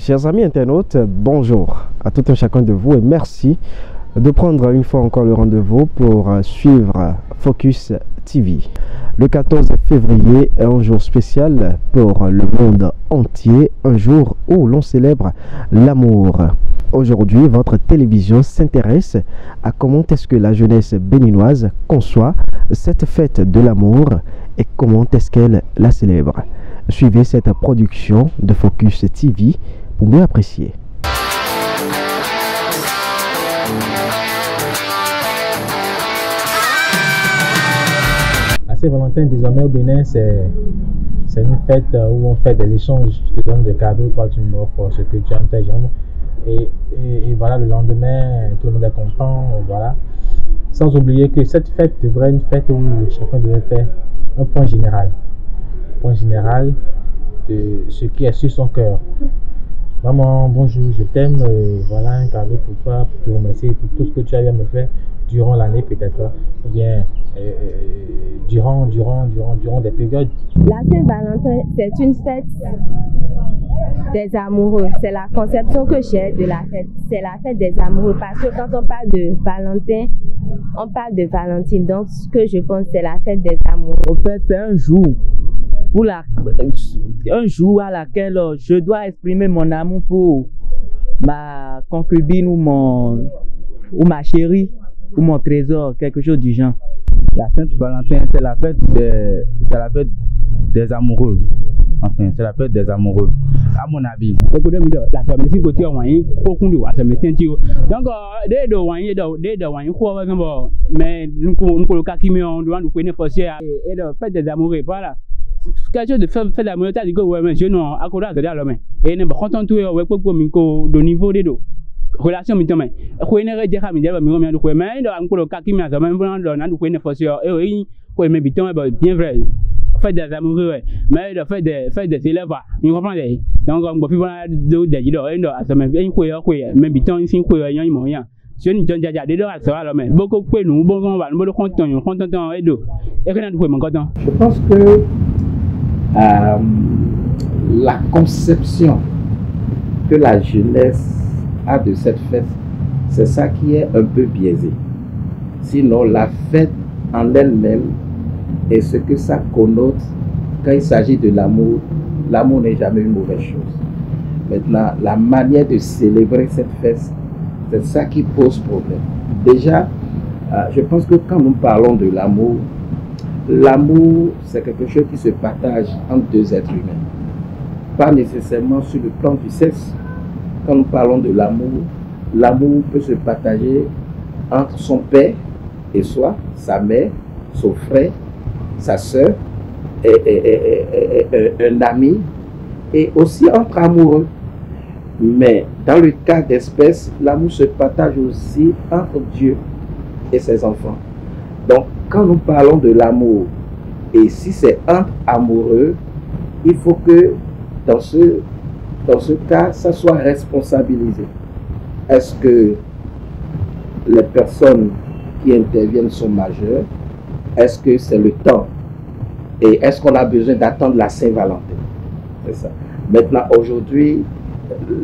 Chers amis internautes, bonjour à tout un chacun de vous et merci de prendre une fois encore le rendez-vous pour suivre Focus TV. Le 14 février est un jour spécial pour le monde entier, un jour où l'on célèbre l'amour. Aujourd'hui, votre télévision s'intéresse à comment est-ce que la jeunesse béninoise conçoit cette fête de l'amour et comment est-ce qu'elle la célèbre. Suivez cette production de Focus TV pour mieux apprécier. La Saint-Valentin désormais au Bénin, c'est une fête où on fait des échanges. Je te donne des cadeaux, toi tu m'offres ce que tu aimes, tes jambes. Et voilà, le lendemain, tout le monde est content. Voilà. Sans oublier que cette fête devrait être une fête où chacun devrait faire un point général. Point général de ce qui est sur son cœur. Maman, bonjour, je t'aime. Voilà un cadeau pour toi, pour te remercier pour tout ce que tu as bien me faire durant l'année peut-être. Ou bien durant des périodes. La Saint-Valentin, c'est une fête des amoureux. C'est la conception que j'ai de la fête. C'est la fête des amoureux parce que quand on parle de Valentin, on parle de Valentine. Donc, ce que je pense, c'est la fête des amoureux. En fait, c'est un jour à laquelle je dois exprimer mon amour pour ma concubine ou ma chérie ou mon trésor, quelque chose du genre. La Saint-Valentin, c'est la fête des amoureux. Enfin, c'est la fête des amoureux, à mon avis. Donc, dès fête des amoureux, voilà. Quelque chose de fait l'amour, tu as dit que ouais, je non, à côté de l'homme. Et ne me contente tout de niveau des deux. Relation mais mais ko ene re jeka mi jaba mi ngomi andu ko mais ndo am ko ka kimi azama mbona ndo nandu ko ene fosio e ko me biton bien vrai fait des amoureux mais le fait des élèves mi comprend donc on go fi bona do de jido ndo azama en ko me biton sin ko yan mo yan je ni jon jaja de do aso lo mais boko pe nu bo ba no bo content e do e kana ko mo content. Je pense que la conception que la jeunesse a de cette fête, c'est ça qui est un peu biaisé. Sinon, la fête en elle-même et ce que ça connote, quand il s'agit de l'amour, l'amour n'est jamais une mauvaise chose. Maintenant, la manière de célébrer cette fête, c'est ça qui pose problème. Déjà, je pense que quand nous parlons de l'amour, l'amour, c'est quelque chose qui se partage entre deux êtres humains. Pas nécessairement sur le plan du sexe. Quand nous parlons de l'amour, l'amour peut se partager entre son père et soi, sa mère, son frère, sa soeur, un ami, et aussi entre amoureux. Mais dans le cas d'espèce, l'amour se partage aussi entre Dieu et ses enfants. Donc, quand nous parlons de l'amour, et si c'est entre amoureux, il faut que dans ce cas, ça soit responsabilisé. Est-ce que les personnes qui interviennent sont majeures? Est-ce que c'est le temps? Et est-ce qu'on a besoin d'attendre la Saint-Valentin? C'est ça. Maintenant, aujourd'hui,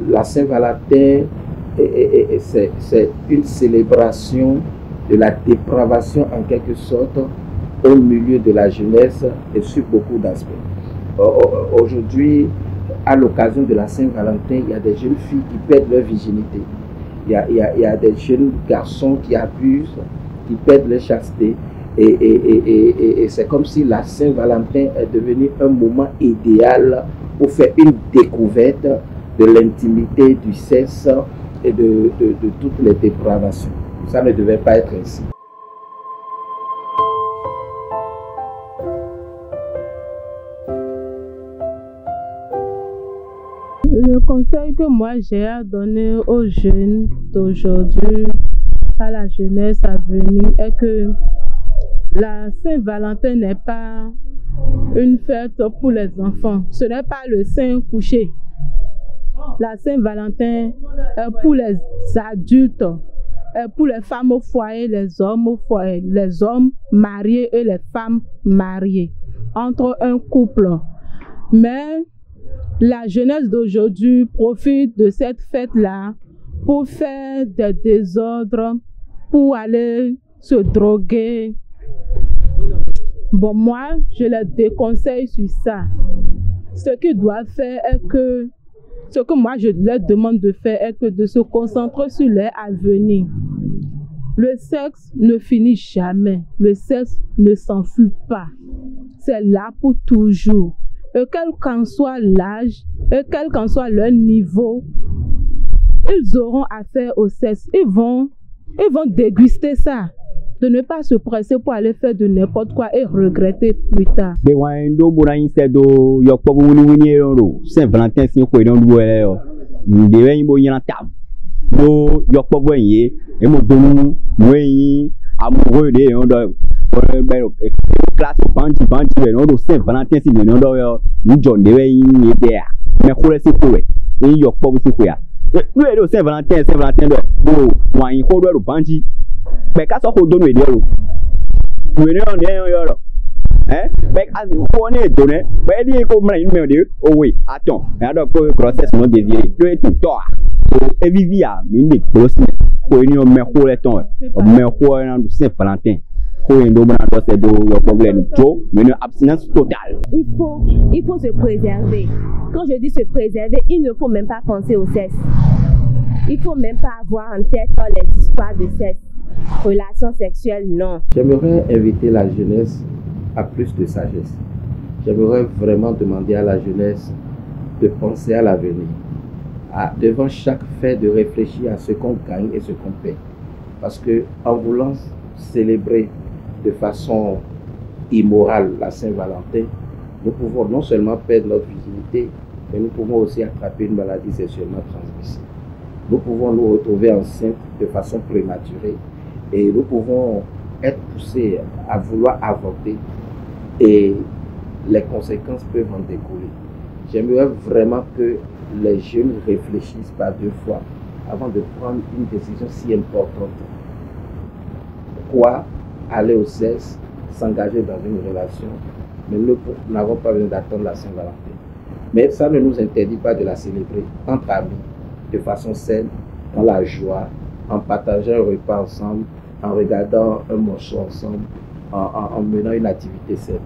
la Saint-Valentin, c'est une célébration de la dépravation en quelque sorte au milieu de la jeunesse et sur beaucoup d'aspects. Aujourd'hui, à l'occasion de la Saint-Valentin, il y a des jeunes filles qui perdent leur virginité. Il y a des jeunes garçons qui abusent, qui perdent leur chasteté. Et c'est comme si la Saint-Valentin est devenue un moment idéal pour faire une découverte de l'intimité, du sexe et de toutes les dépravations. Ça ne devait pas être ainsi. Le conseil que moi j'ai à donner aux jeunes d'aujourd'hui, à la jeunesse à venir, est que la Saint-Valentin n'est pas une fête pour les enfants. Ce n'est pas le Saint couché. La Saint-Valentin est pour les adultes, est pour les femmes au foyer, les hommes au foyer, les hommes mariés et les femmes mariées, entre un couple. Mais la jeunesse d'aujourd'hui profite de cette fête-là pour faire des désordres, pour aller se droguer. Bon, moi, je les déconseille sur ça. Ce qu'ils doivent faire est que, ce que moi je leur demande de faire est que de se concentrer sur leur avenir. Le sexe ne finit jamais. Le sexe ne s'enfuit pas. C'est là pour toujours. Et quel qu'en soit l'âge, et quel qu'en soit leur niveau, ils auront affaire au sexe. Ils vont déguster ça. De ne pas se presser pour aller faire de n'importe quoi et regretter plus tard. Saint-Valentin, c'est quoi dans le no yokpo boye e mo donu moyi amoureux de on do classe bandi be no do Saint-Valentin si no do yo njo de we yin de a me kure si kure e yokpo bu si ko ya no e do Saint-Valentin do bo wa yin ko do bandi be ka so ko donu e de ro we ne on de yo ro be as ko ne do ne be di ko mra yin me de o we attends e do ko process no désiré do e tout to et vivia mine prosi ko ni o me ko le ton me ko na Saint-Valentin ko en do na do se do yo problème jo mais abstinence totale. Il faut se préserver. Quand je dis se préserver, il ne faut même pas penser au sexe. Il faut même pas avoir en tête les histoires de sexe. Relations sexuelles, non. J'aimerais inviter la jeunesse à plus de sagesse. J'aimerais vraiment demander à la jeunesse de penser à l'avenir. Devant chaque fait, de réfléchir à ce qu'on gagne et ce qu'on paie. Parce que en voulant célébrer de façon immorale la Saint-Valentin, nous pouvons non seulement perdre notre virginité, mais nous pouvons aussi attraper une maladie sexuellement transmissible. Nous pouvons nous retrouver enceintes de façon prématurée et nous pouvons être poussés à vouloir avorter et les conséquences peuvent en découler. J'aimerais vraiment que les jeunes réfléchissent par deux fois avant de prendre une décision si importante. Pourquoi aller au sexe, s'engager dans une relation, mais nous n'avons pas besoin d'attendre la Saint-Valentin. Mais ça ne nous interdit pas de la célébrer entre amis, de façon saine, dans la joie, en partageant un repas ensemble, en regardant un morceau ensemble, en menant une activité saine.